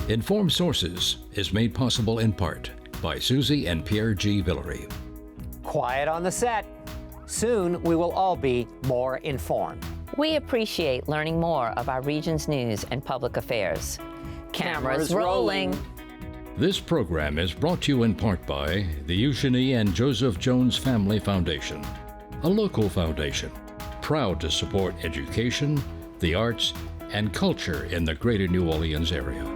Informed Sources is made possible in part by Susie and Pierre G. Villery. Quiet on the set. Soon we will all be more informed. We appreciate learning more of our region's news and public affairs. Cameras rolling. This program is brought to you in part by the Eugenie and Joseph Jones Family Foundation, a local foundation proud to support education, the arts, and culture in the greater New Orleans area.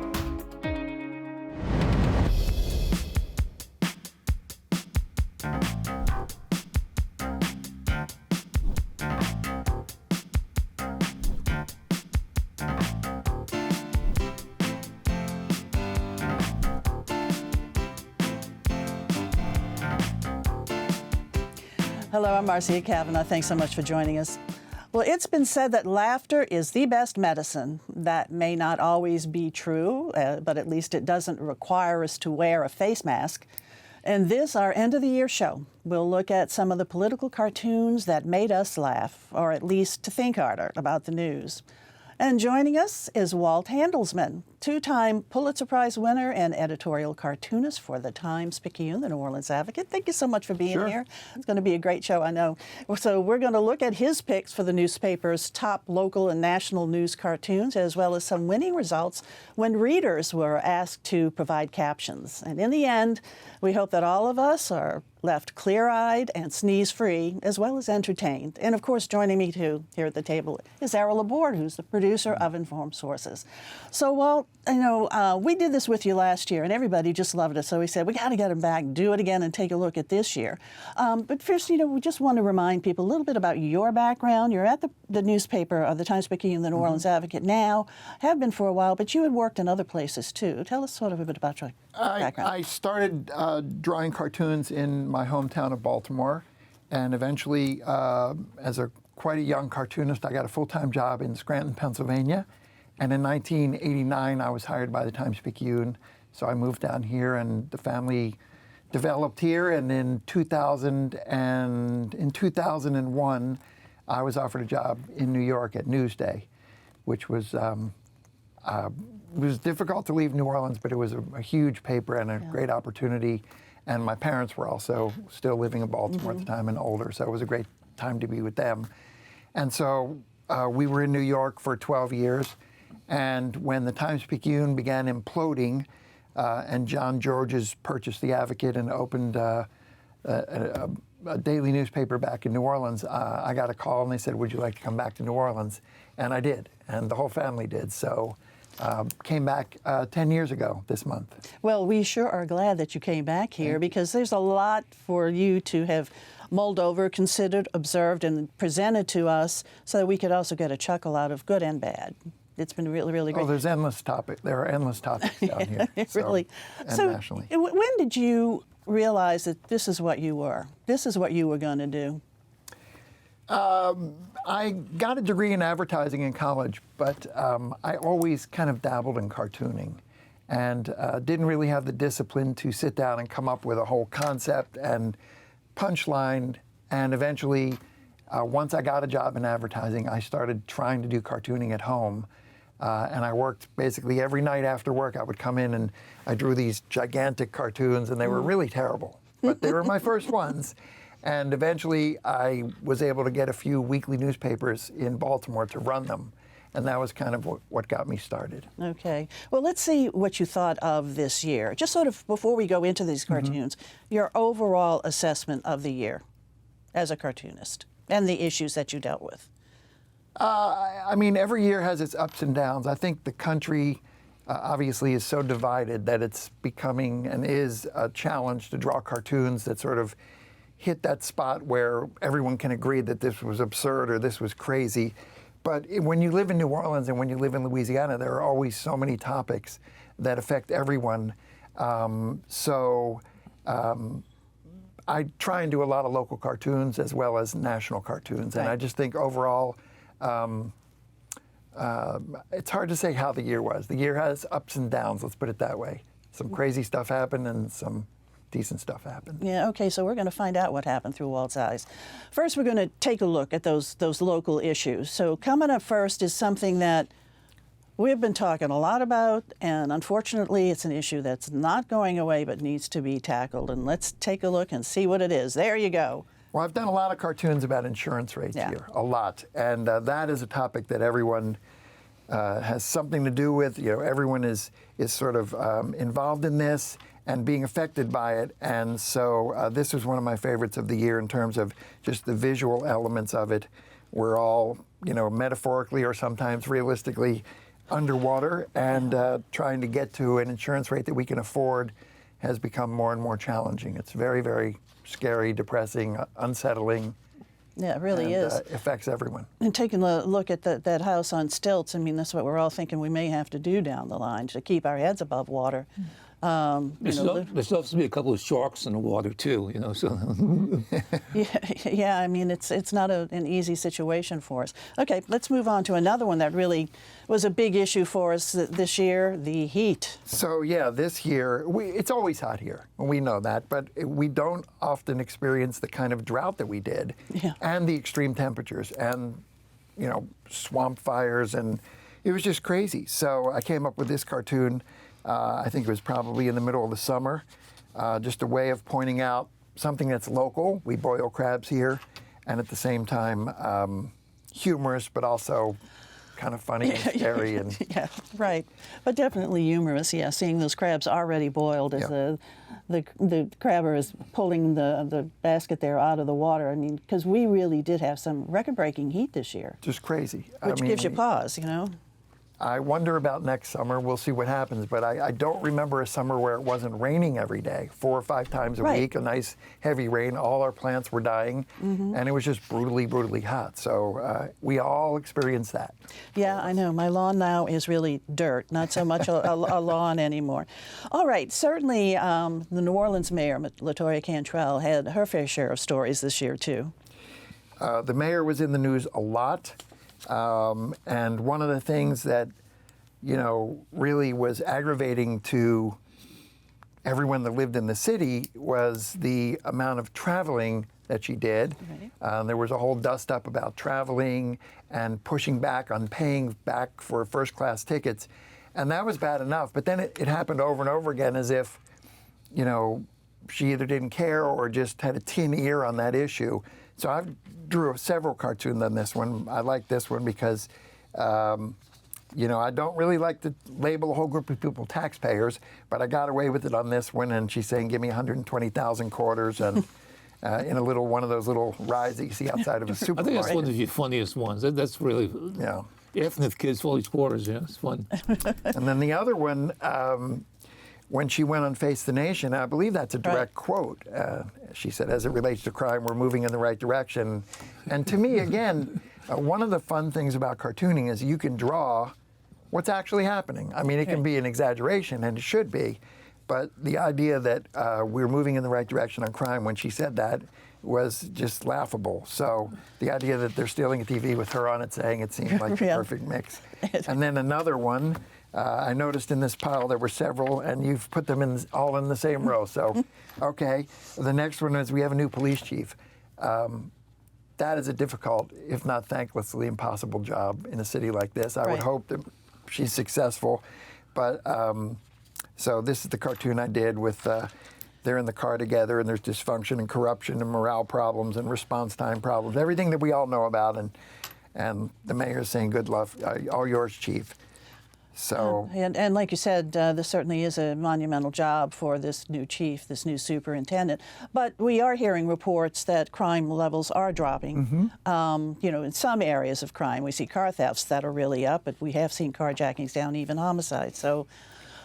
Hello, I'm Marcia Kavanaugh. Thanks so much for joining us. Well, it's been said that laughter is the best medicine. That may not always be true, but at least it doesn't require us to wear a face mask. And this, our end of the year show, we'll look at some of the political cartoons that made us laugh, or at least to think harder about the news. And joining us is Walt Handelsman, two-time Pulitzer Prize winner and editorial cartoonist for the Times-Picayune, the New Orleans Advocate. Thank you so much for being here. It's going to be a great show, I know. So we're going to look at his picks for the newspaper's top local and national news cartoons, as well as some winning results when readers were asked to provide captions. And in the end, we hope that all of us are left clear-eyed and sneeze-free, as well as entertained. And of course, joining me too here at the table is Errol, Laborde, who's the producer of Informed Sources. So, Walt, we did this with you last year, and everybody just loved it. So we said, we got to get him back, do it again, and take a look at this year. But first, we just want to remind people a little bit about your background. You're at the newspaper of the Times-Picayune, the New Orleans Advocate now, have been for a while, but you had worked in other places too. Tell us sort of a bit about your background. I started drawing cartoons in my hometown of Baltimore, and eventually, as quite a young cartoonist, I got a full-time job in Scranton, Pennsylvania. And in 1989, I was hired by the Times-Picayune. So I moved down here, and the family developed here. And in 2001, I was offered a job in New York at Newsday, which was difficult to leave New Orleans, but it was a huge paper and a great opportunity. And my parents were also still living in Baltimore at the time and older, so it was a great time to be with them. And so we were in New York for 12 years. And when the Times-Picayune began imploding, and John Georges purchased the Advocate and opened a daily newspaper back in New Orleans, I got a call and they said, would you like to come back to New Orleans? And I did, and the whole family did. So came back 10 years ago this month. Well, we sure are glad that you came back here because there's a lot for you to have mulled over, considered, observed, and presented to us so that we could also get a chuckle out of good and bad. It's been really, really great. Oh, there are endless topics down here. Really. So nationally. When did you realize that this is what you were? This is what you were going to do? I got a degree in advertising in college, but I always kind of dabbled in cartooning and didn't really have the discipline to sit down and come up with a whole concept and punchline. And eventually, once I got a job in advertising, I started trying to do cartooning at home. And I worked basically every night after work. I would come in and I drew these gigantic cartoons, and they were really terrible, but they were my first ones. And eventually I was able to get a few weekly newspapers in Baltimore to run them. And that was kind of what got me started. Okay. Well, let's see what you thought of this year. Just sort of before we go into these cartoons, your overall assessment of the year as a cartoonist and the issues that you dealt with. I mean, every year has its ups and downs. I think the country obviously is so divided that it's becoming and is a challenge to draw cartoons that sort of hit that spot where everyone can agree that this was absurd or this was crazy. But when you live in New Orleans and when you live in Louisiana, there are always so many topics that affect everyone. I try and do a lot of local cartoons as well as national cartoons. And I just think overall, it's hard to say how the year was. The year has ups and downs, let's put it that way. Some crazy stuff happened and some decent stuff happened. Yeah, okay, so we're going to find out what happened through Walt's eyes. First, we're going to take a look at those local issues. So coming up first is something that we've been talking a lot about, and unfortunately it's an issue that's not going away but needs to be tackled. And let's take a look and see what it is. There you go. Well, I've done a lot of cartoons about insurance rates here, a lot. And that is a topic that everyone has something to do with. You know, everyone is sort of involved in this and being affected by it. And so this was one of my favorites of the year in terms of just the visual elements of it. We're all, you know, metaphorically or sometimes realistically underwater, and trying to get to an insurance rate that we can afford has become more and more challenging. It's very, very scary, depressing, unsettling. Yeah, it really is. Affects everyone. And taking a look at that house on stilts, I mean, that's what we're all thinking we may have to do down the line to keep our heads above water. There's supposed to be a couple of sharks in the water too, you know. So yeah. I mean, it's not an easy situation for us. Okay, let's move on to another one that really was a big issue for us this year: the heat. So yeah, this year it's always hot here, and we know that, but we don't often experience the kind of drought that we did, and the extreme temperatures, and you know, swamp fires, and it was just crazy. So I came up with this cartoon. I think it was probably in the middle of the summer, just a way of pointing out something that's local. We boil crabs here, and at the same time humorous, but also kind of funny and scary. And yeah, right. But definitely humorous, yeah, seeing those crabs already boiled as the crabber is pulling the basket there out of the water. I mean, because we really did have some record-breaking heat this year. Just crazy. Which gives you pause, you know? I wonder about next summer. We'll see what happens. But I don't remember a summer where it wasn't raining every day, 4 or 5 times a week, a nice heavy rain. All our plants were dying, and it was just brutally, brutally hot. So we all experienced that. Yeah, I know. My lawn now is really dirt, not so much a lawn anymore. All right, certainly the New Orleans mayor, LaToya Cantrell, had her fair share of stories this year, too. The mayor was in the news a lot. And one of the things that, you know, really was aggravating to everyone that lived in the city was the amount of traveling that she did. There was a whole dust up about traveling and pushing back on paying back for first-class tickets. And that was bad enough. But then it happened over and over again as if, you know, she either didn't care or just had a tin ear on that issue. So I drew several cartoons on this one. I like this one because, you know, I don't really like to label a whole group of people taxpayers, but I got away with it on this one. And she's saying, give me 120,000 quarters and in a little one of those little rides that you see outside of a supermarket. I think that's one of the funniest ones. That's really, asking if kids for all these quarters, it's fun. And then the other one, when she went on Face the Nation, I believe that's a direct quote. She said, as it relates to crime, we're moving in the right direction. And to me, again, one of the fun things about cartooning is you can draw what's actually happening. I mean, it can be an exaggeration, and it should be. But the idea that we're moving in the right direction on crime, when she said that, was just laughable. So the idea that they're stealing a TV with her on it saying it seemed like the perfect mix. And then another one, I noticed in this pile there were several, and you've put them all in the same row. So, okay. The next one is we have a new police chief. That is a difficult, if not thanklessly impossible job in a city like this. I would hope that she's successful. But so this is the cartoon I did with they're in the car together, and there's dysfunction and corruption and morale problems and response time problems, everything that we all know about. And the mayor's saying, good luck, all yours, chief. So and like you said, this certainly is a monumental job for this new chief, this new superintendent. But we are hearing reports that crime levels are dropping. You know, in some areas of crime, we see car thefts that are really up, but we have seen carjackings down, even homicides. So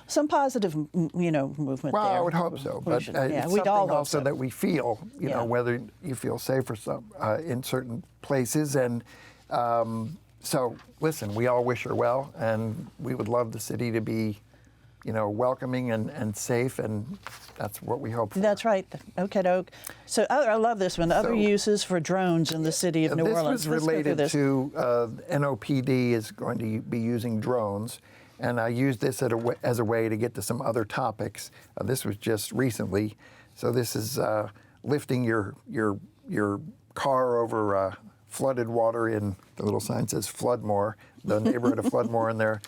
some positive, you know, movement there. Well, I would hope so. But it's something also that we feel, you know, whether you feel safe or some in certain places. And so, listen, we all wish her well, and we would love the city to be, you know, welcoming and safe, and that's what we hope for. That's right. Okay, doke. So I love this one. Other uses for drones in the city of New Orleans. This was related to NOPD is going to be using drones, and I used this as a way to get to some other topics. This was just recently. So this is lifting your car over flooded water in, the little sign says Floodmore, the neighborhood of Floodmore, and they're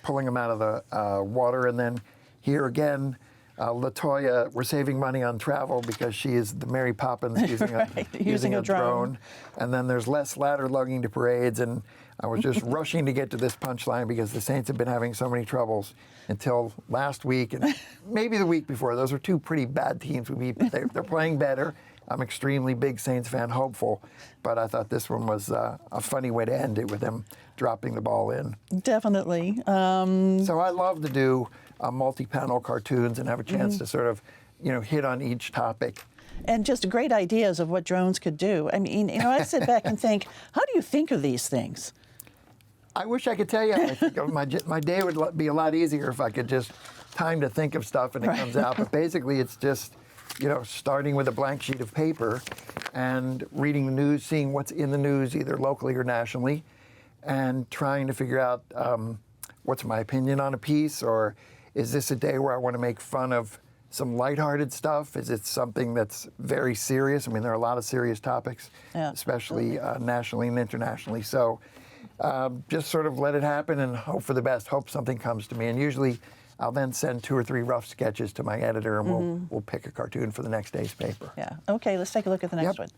pulling them out of the water. And then here again, LaToya, we're saving money on travel because she is the Mary Poppins using a drone. And then there's less ladder lugging to parades. And I was just rushing to get to this punchline because the Saints have been having so many troubles until last week and maybe the week before. Those are two pretty bad teams we beat, but they're playing better. I'm extremely big Saints fan, hopeful, but I thought this one was a funny way to end it with them dropping the ball in. Definitely. So I love to do multi-panel cartoons and have a chance to sort of, hit on each topic. And just great ideas of what drones could do. I mean, I sit back and think, how do you think of these things? I wish I could tell you. I think my day would be a lot easier if I could just time to think of stuff and it comes out. But basically, it's just, starting with a blank sheet of paper and reading the news, seeing what's in the news, either locally or nationally, and trying to figure out what's my opinion on a piece, or is this a day where I want to make fun of some lighthearted stuff? Is it something that's very serious? I mean, there are a lot of serious topics, especially nationally and internationally. So just sort of let it happen and hope for the best, hope something comes to me. And usually I'll then send 2 or 3 rough sketches to my editor, and we'll pick a cartoon for the next day's paper. Yeah. Okay, let's take a look at the next one.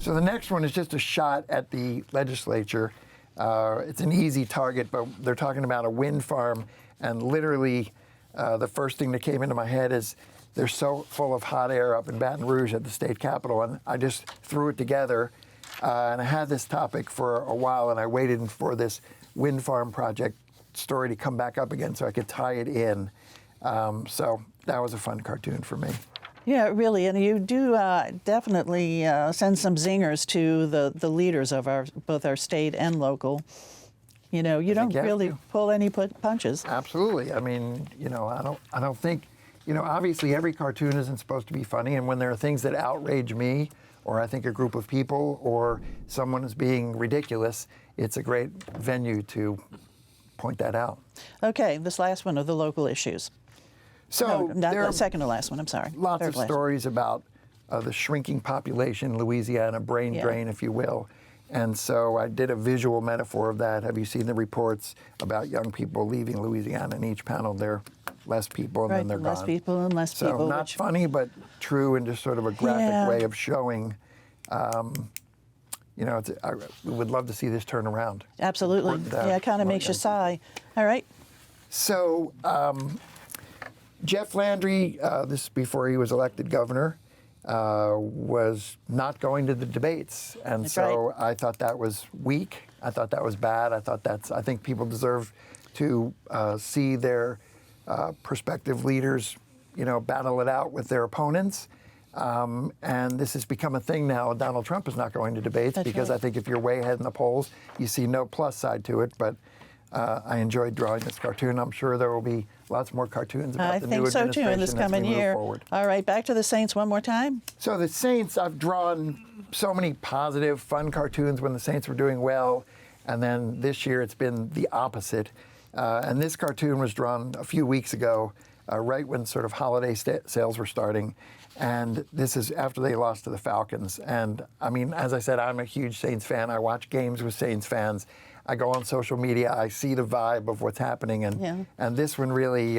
So the next one is just a shot at the legislature. It's an easy target, but they're talking about a wind farm, and literally the first thing that came into my head is they're so full of hot air up in Baton Rouge at the state capitol, and I just threw it together. And I had this topic for a while, and I waited for this wind farm project story to come back up again so I could tie it in. So that was a fun cartoon for me. Yeah, really, and you do definitely send some zingers to the leaders of both our state and local. You don't really pull any punches. Absolutely. I mean, I don't think, obviously every cartoon isn't supposed to be funny, and when there are things that outrage me, or I think a group of people, or someone is being ridiculous, it's a great venue to point that out. Okay, this last one are the local issues. So not there the are second to last one, I'm sorry. Lots of stories about the shrinking population in Louisiana, brain drain, if you will. And so I did a visual metaphor of that. Have you seen the reports about young people leaving Louisiana? In each panel, there are less people, and then they're less gone. people and less people. So not funny, but true, and just sort of a graphic way of showing. I would love to see this turn around. Absolutely. It kind of makes you sigh. All right. So Jeff Landry, this is before he was elected governor, was not going to the debates. And That's so I thought that was weak. I thought that was bad. I think people deserve to see their prospective leaders, battle it out with their opponents. And this has become a thing now. Donald Trump is not going to debates because I think if you're way ahead in the polls, you see no plus side to it. But I enjoyed drawing this cartoon. I'm sure there will be lots more cartoons about the new administration. I think so too in this coming year. Forward. All right, back to the Saints one more time. So the Saints, I've drawn so many positive, fun cartoons when the Saints were doing well. And then this year it's been the opposite. And this cartoon was drawn a few weeks ago, right when sort of holiday sales were starting. And this is after they lost to the Falcons. And I mean, as I said, I'm a huge Saints fan. I watch games with Saints fans. I go on social media. I see the vibe of what's happening. And this one really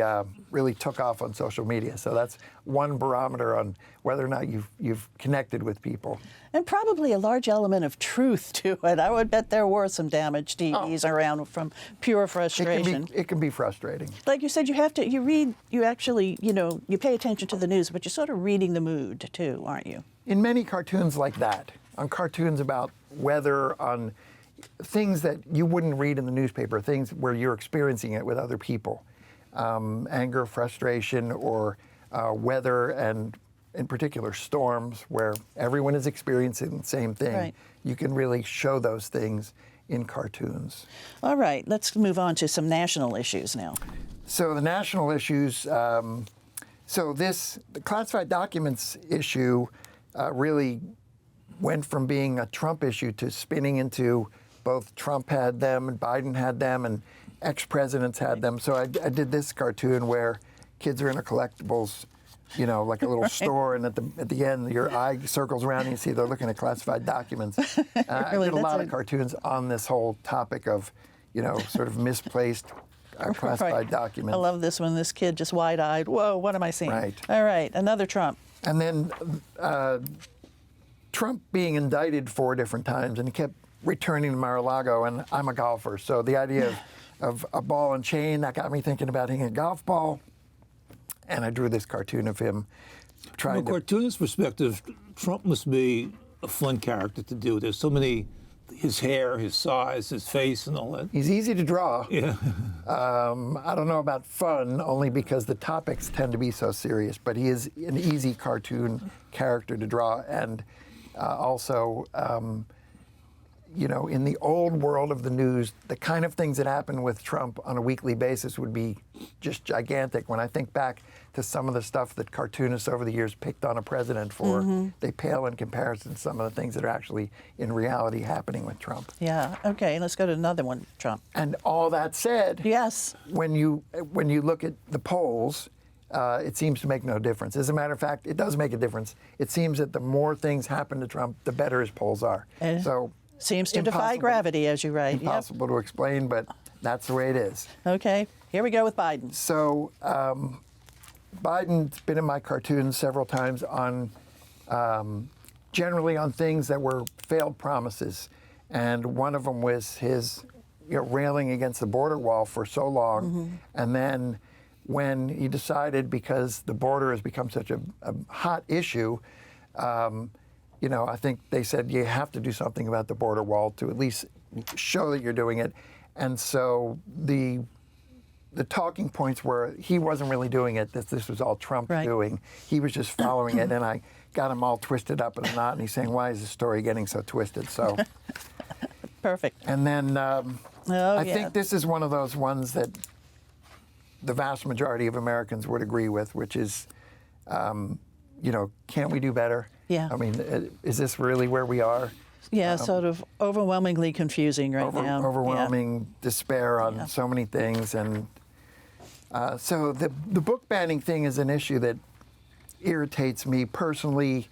took off on social media. So that's one barometer on whether or not you've connected with people. And probably a large element of truth to it. I would bet there were some damaged TVs around from pure frustration. It can be frustrating. Like you said, you read, you actually, you pay attention to the news, but you're sort of reading the mood too, aren't you? In many cartoons like that, on cartoons about weather, on things that you wouldn't read in the newspaper, things where you're experiencing it with other people, anger, frustration, or weather, and in particular storms, where everyone is experiencing the same thing. Right. You can really show those things in cartoons. All right, let's move on to some national issues now. So the national issues, the classified documents issue really went from being a Trump issue to spinning into both Trump had them and Biden had them and ex-presidents had them. So I did this cartoon where kids are in a collectibles, like a little store, and at the end your eye circles around and you see they're looking at classified documents. I did a lot of cartoons on this whole topic of, sort of misplaced classified documents. I love this one. This kid just wide-eyed. Whoa, what am I seeing? Right. All right, another Trump. And then Trump being indicted 4 different times, and he kept returning to Mar-a-Lago, and I'm a golfer, so the idea of a ball and chain, that got me thinking about hitting a golf ball, and I drew this cartoon of him trying From a cartoonist perspective, Trump must be a fun character to do. There's so many, his hair, his size, his face, and all that. He's easy to draw. Yeah. I don't know about fun, only because the topics tend to be so serious, but he is an easy cartoon character to draw, and also, you know, in the old world of the news, the kind of things that happen with Trump on a weekly basis would be just gigantic. When I think back to some of the stuff that cartoonists over the years picked on a president for, they pale in comparison to some of the things that are actually in reality happening with Trump. Yeah, okay, let's go to another one, Trump. And all that said, Yes. when you look at the polls, it seems to make no difference. As a matter of fact, it does make a difference. It seems that the more things happen to Trump, the better his polls are. So seems to defy gravity, as you write. Impossible to explain, but that's the way it is. Okay, here we go with Biden. So Biden's been in my cartoons several times on generally on things that were failed promises, and one of them was his railing against the border wall for so long, and then when he decided, because the border has become such a hot issue, I think they said you have to do something about the border wall to at least show that you're doing it. And so the talking points were he wasn't really doing it, that this was all Trump doing. He was just following it, and I got him all twisted up in a knot, and he's saying, why is the story getting so twisted? So Perfect. And then I think this is one of those ones that the vast majority of Americans would agree with, which is, can't we do better? Yeah. I mean, is this really where we are? Yeah, sort of overwhelmingly confusing right now. Overwhelming despair on so many things. And so the book banning thing is an issue that irritates me personally,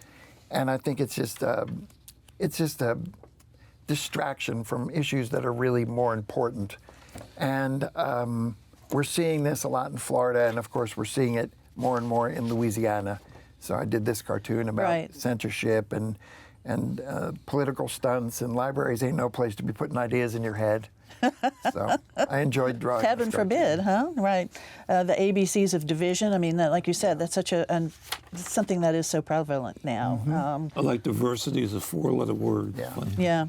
and I think it's just a distraction from issues that are really more important. And we're seeing this a lot in Florida, and of course we're seeing it more and more in Louisiana. So I did this cartoon about censorship and political stunts, and libraries ain't no place to be putting ideas in your head. So I enjoyed drawing. Heaven forbid, huh? Right. The ABCs of division. I mean, like you said, that's such something that is so prevalent now. I like diversity as a 4-letter word. Yeah. Yeah.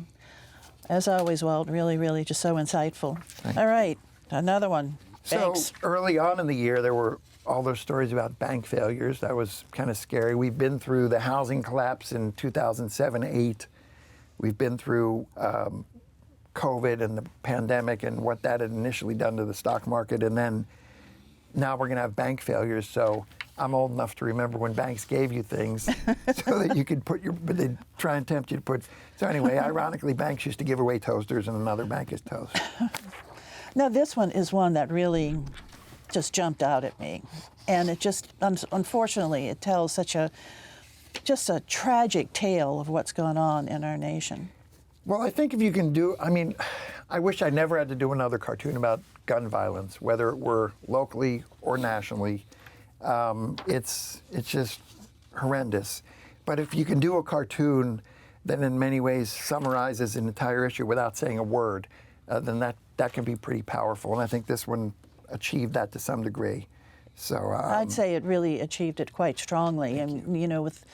As always, Walt, really, really just so insightful. All right, another one. Banks. So early on in the year, there were all those stories about bank failures. That was kind of scary. We've been through the housing collapse in 2007-8. We've been through COVID and the pandemic and what that had initially done to the stock market. And then now we're going to have bank failures. So I'm old enough to remember when banks gave you things so that you could but they'd try and tempt you to put. So anyway, ironically, banks used to give away toasters, and another bank is toast. Now, this one is one that really just jumped out at me. And it just, unfortunately, it tells such a tragic tale of what's going on in our nation. Well, I think if you can I wish I never had to do another cartoon about gun violence, whether it were locally or nationally. It's just horrendous. But if you can do a cartoon that in many ways summarizes an entire issue without saying a word, then that can be pretty powerful. And I think this one achieved that to some degree. So I'd say it really achieved it quite strongly. And with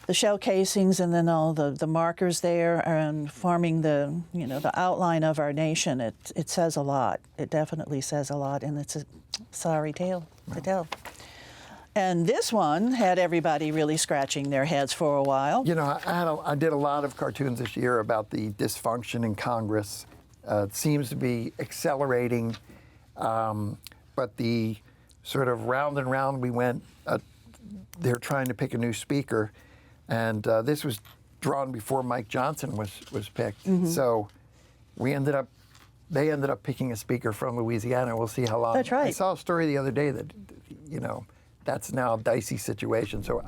the shell casings and then all the markers there and forming the outline of our nation, it says a lot. It definitely says a lot, and it's a sorry tale to tell. And this one had everybody really scratching their heads for a while. I did a lot of cartoons this year about the dysfunction in Congress. It seems to be accelerating, but the sort of round and round we went, they're trying to pick a new speaker, and this was drawn before Mike Johnson was picked. So they ended up picking a speaker from Louisiana. We'll see how long. That's right. I saw a story the other day that, that's now a dicey situation. So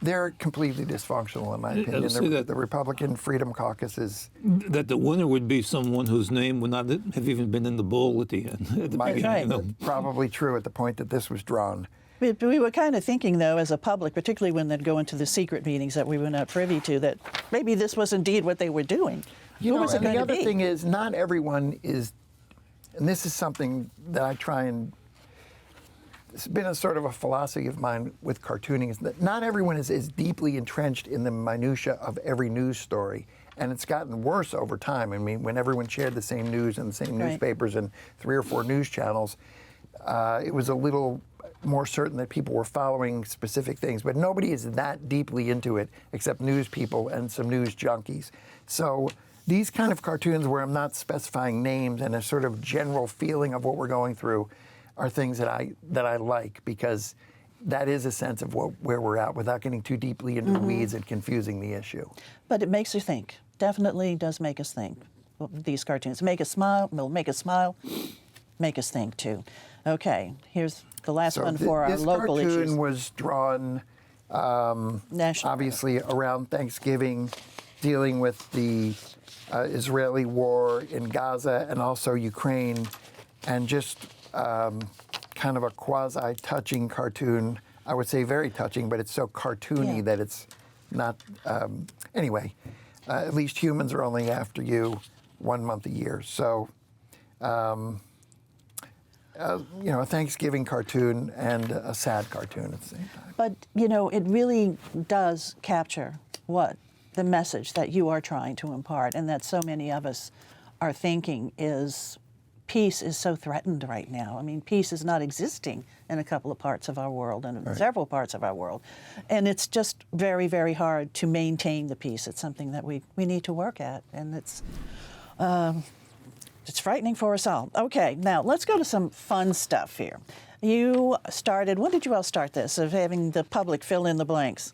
They're completely dysfunctional, in my opinion. The Republican Freedom Caucus is... That the winner would be someone whose name would not have even been in the bowl at the end. At the beginning, right. you know. Probably true at the point that this was drawn. We were kind of thinking, though, as a public, particularly when they'd go into the secret meetings that we were not privy to, that maybe this was indeed what they were doing. You know, was it and going the to other be? thing is, not everyone is, and this is something that I try and, it's been a sort of a philosophy of mine with cartooning, is that not everyone is as deeply entrenched in the minutia of every news story. And it's gotten worse over time. I mean, when everyone shared the same news and the same Right. newspapers and 3 or 4 news channels, it was a little more certain that people were following specific things. But nobody is that deeply into it except news people and some news junkies. So these kind of cartoons where I'm not specifying names and a sort of general feeling of what we're going through are things that I like, because that is a sense of where we're at without getting too deeply into the weeds and confusing the issue. But it makes you think. Definitely does make us think. These cartoons make us smile. Will make us smile. Make us think too. Okay, here's the last one for our local issues. This cartoon was drawn National. obviously around Thanksgiving, dealing with the Israeli war in Gaza and also Ukraine, and just kind of a quasi-touching cartoon. I would say very touching, but it's so cartoony that it's not. Anyway, at least humans are only after you 1 month a year. So, you know, a Thanksgiving cartoon and a sad cartoon at the same time. But, you know, it really does capture what the message that you are trying to impart, and that so many of us are thinking is peace is so threatened right now. I mean, peace is not existing in a couple of parts of our world and in several parts of our world. And it's just very, very hard to maintain the peace. It's something that we need to work at, and it's frightening for us all. Okay, now let's go to some fun stuff here. You started, when did you all start this, of having the public fill in the blanks?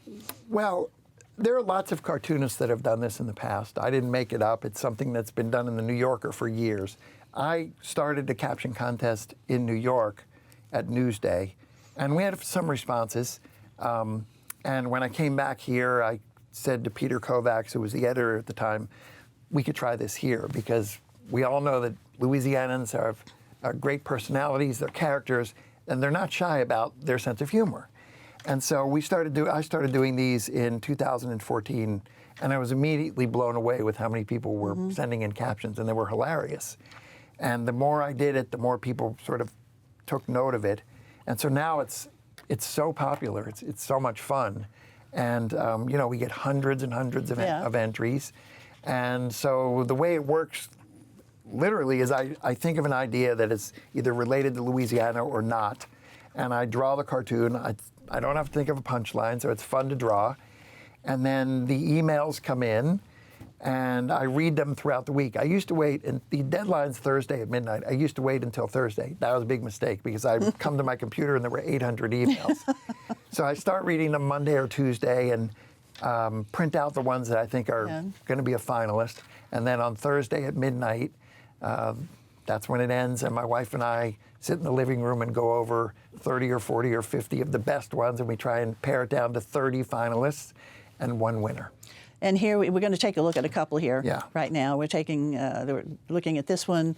Well, there are lots of cartoonists that have done this in the past. I didn't make it up. It's something that's been done in the New Yorker for years. I started a caption contest in New York at Newsday, and we had some responses. And when I came back here, I said to Peter Kovacs, who was the editor at the time, we could try this here, because we all know that Louisianans are great personalities, they're characters, and they're not shy about their sense of humor. And so I started doing these in 2014, and I was immediately blown away with how many people were sending in captions, and they were hilarious. And the more I did it, the more people sort of took note of it. And so now it's so popular, it's so much fun. And you know, we get hundreds and hundreds of entries. And so the way it works literally is I think of an idea that is either related to Louisiana or not, and I draw the cartoon. I don't have to think of a punchline, so it's fun to draw. And then the emails come in, and I read them throughout the week. I used to wait, and the deadline's Thursday at midnight. I used to wait until Thursday. That was a big mistake, because I'd come to my computer and there were 800 emails. So I start reading them Monday or Tuesday and print out the ones that I think are going to be a finalist. And then on Thursday at midnight, that's when it ends, and my wife and I sit in the living room and go over 30 or 40 or 50 of the best ones, and we try and pare it down to 30 finalists and 1 winner. And here we're going to take a look at a couple here right now. We're looking at this one.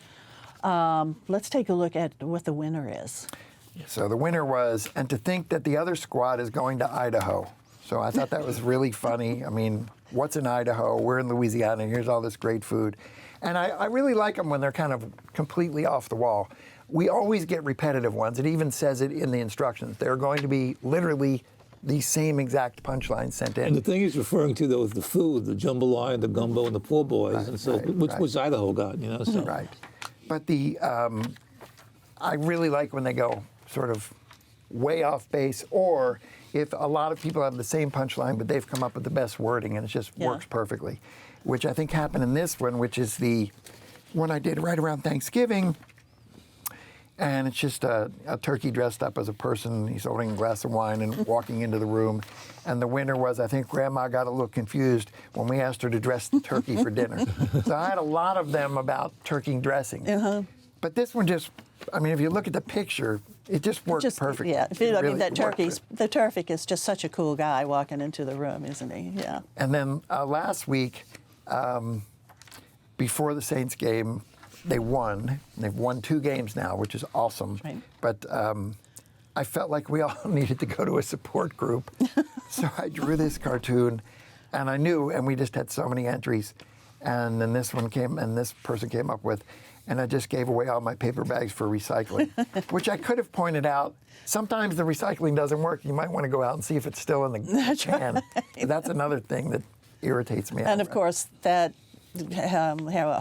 Let's take a look at what the winner is. So the winner was, and to think that the other squad is going to Idaho. So I thought that was really funny. I mean, what's in Idaho? We're in Louisiana, and here's all this great food. And I really like them when they're kind of completely off the wall. We always get repetitive ones. It even says it in the instructions. They're going to be literally the same exact punchlines sent in. And the thing he's referring to, though, is the food, the jambalaya, the gumbo, and the poor boys. And so, which Idaho got, you know? So. Right. But I really like when they go sort of way off base, or if a lot of people have the same punchline, but they've come up with the best wording, and it just works perfectly, which I think happened in this one, which is the one I did right around Thanksgiving. And it's just a turkey dressed up as a person. He's holding a glass of wine and walking into the room. And the winner was, I think Grandma got a little confused when we asked her to dress the turkey for dinner. So I had a lot of them about turkey dressing. But this one just, I mean, if you look at the picture, it just works perfectly. Yeah, It I mean, really that works. the turkey is just such a cool guy walking into the room, isn't he? Yeah. And then last week, before the Saints game, they won. They've won 2 games now, which is awesome. Right. But I felt like we all needed to go to a support group. So I drew this cartoon, and I knew, and we just had so many entries. And then this one came, and this person came up with, and I just gave away all my paper bags for recycling, which I could have pointed out. Sometimes the recycling doesn't work. You might want to go out and see if it's still in the can. Right. That's another thing that irritates me. And of course, that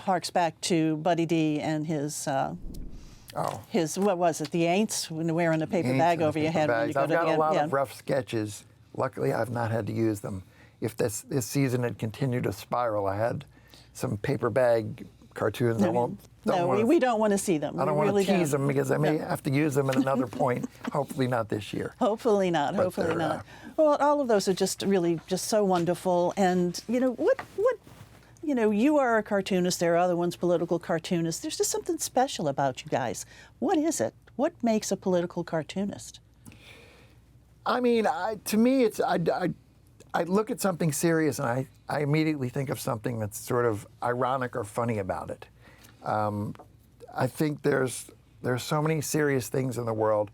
harks back to Buddy D and his what was it? The Aints, when wearing a paper bag over your head. When you go I've to got the a lot yeah. of rough sketches. Luckily, I've not had to use them. If this season had continued to spiral, I had some paper bag cartoons. We don't want to see them. I don't We want really to tease don't. them because I may have to use them at another point. Hopefully not this year. Hopefully not. But Hopefully they're, not. Well, all of those are just really just so wonderful. And you are a cartoonist. There are other ones, political cartoonists. There's just something special about you guys. What is it? What makes a political cartoonist? I mean, to me, it's I look at something serious and I immediately think of something that's sort of ironic or funny about it. I think there's so many serious things in the world.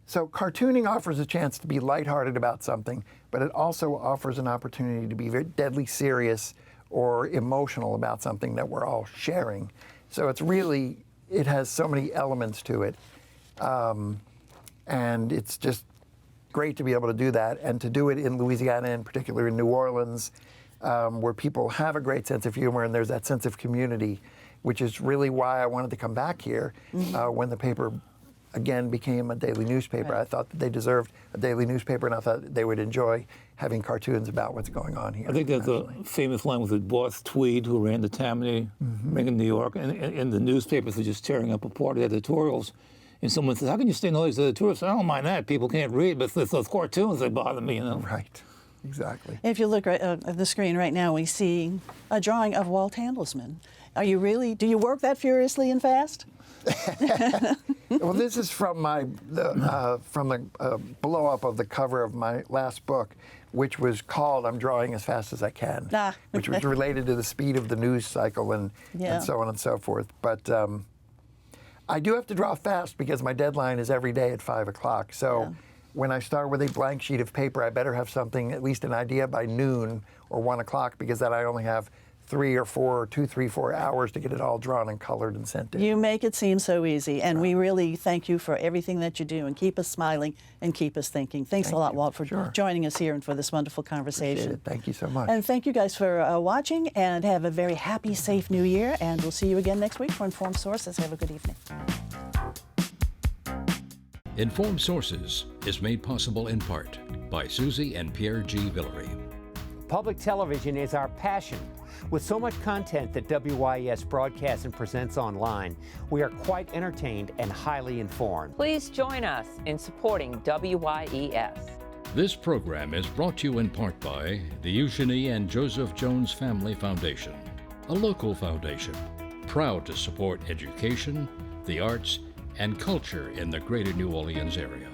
So cartooning offers a chance to be lighthearted about something, but it also offers an opportunity to be very deadly serious or emotional about something that we're all sharing. So it has so many elements to it. And it's just great to be able to do that, and to do it in Louisiana, in particular in New Orleans, where people have a great sense of humor and there's that sense of community, which is really why I wanted to come back here when the paper again became a daily newspaper. Right. I thought that they deserved a daily newspaper, and I thought they would enjoy having cartoons about what's going on here. I think there's a famous line with the boss Tweed, who ran the Tammany ring in New York, and the newspapers are just tearing up apart the editorials. And someone says, "How can you stay in all these editorials?" I don't mind that. People can't read, but it's those cartoons that bother me, you know. Right. Exactly. If you look at the screen right now, we see a drawing of Walt Handelsman. Do you work that furiously and fast? Well, this is from the blow up of the cover of my last book, which was called "I'm Drawing as Fast as I Can," which was related to the speed of the news cycle and so on and so forth. But I do have to draw fast because my deadline is every day at 5 o'clock. So when I start with a blank sheet of paper, I better have something, at least an idea, by noon or 1 o'clock, because then I only have 3 or 4 hours to get it all drawn and colored and sent in. You make it seem so easy, and we really thank you for everything that you do, and keep us smiling and keep us thinking. Thanks a lot, Walt, for joining us here and for this wonderful conversation. Appreciate it. Thank you so much. And thank you guys for watching, and have a very happy, safe New Year, and we'll see you again next week for Informed Sources. Have a good evening. Informed Sources is made possible in part by Susie and Pierre G. Villery. Public television is our passion. With so much content that WYES broadcasts and presents online, we are quite entertained and highly informed. Please join us in supporting WYES. This program is brought to you in part by the Eugenie and Joseph Jones Family Foundation, a local foundation proud to support education, the arts, and culture in the greater New Orleans area.